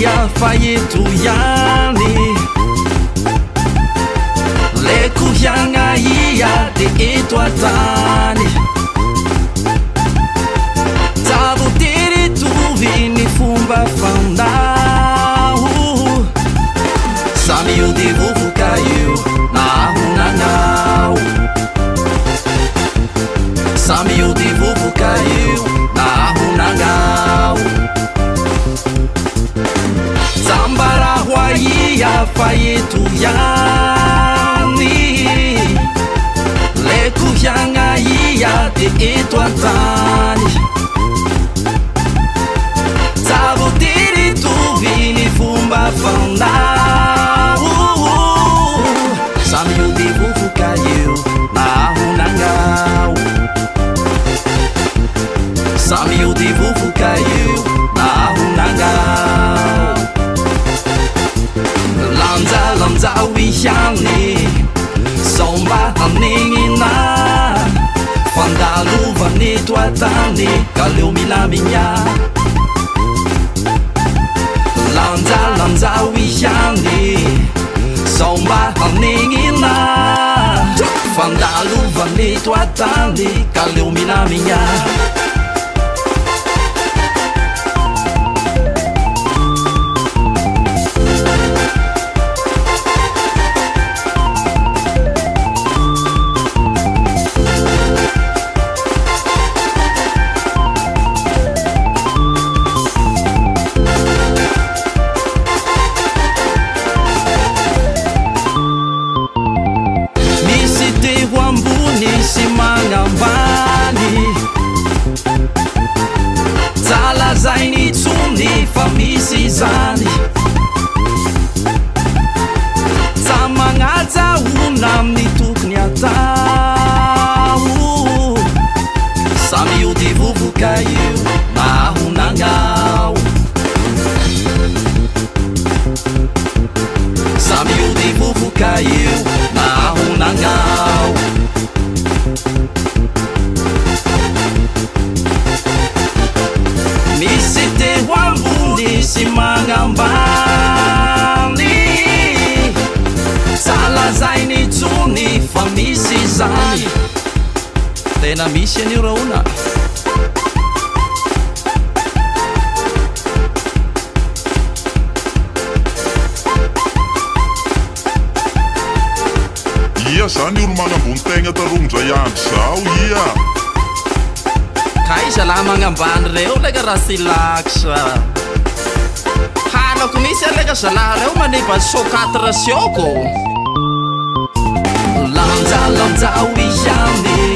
ia fa eto ihany le kohiagna ia de eto atany zavotery tovy ny fomba fandao samy io de vovoka io na ahonagnao samy io de vovoka io na ahonagnao zambaraho ia fa eto ihany le kohiagna ia de eto antany zavotery tovy ny fomba fandao samy io de vovoka io na ahonagnao samy io de vovoka io na ahonagnao lanjalanjao ihany sao mba hanegnina fandalovagneto atany ka leo milamigna lanjalanjao ihany sao mba hanegnina fandalovagneto atany ka leo milamigna sy magnambany zalazainy tsony fa misy zany za magnaja ona amin'ny tokony atao samy io de vovoka io na ahonagnao samy io de vovoka io na ahonagnao misy teo ambony sy magnambany zalazainy tsony fa misy zany tena misy an'io raha ona ia zany olo magnambony tegna tarongdra ihany zao ia iza laha magnambany reo leka raha sy laksa halako misy aleka zalaha reo maneva sokatra sioko lanjalanjao ihany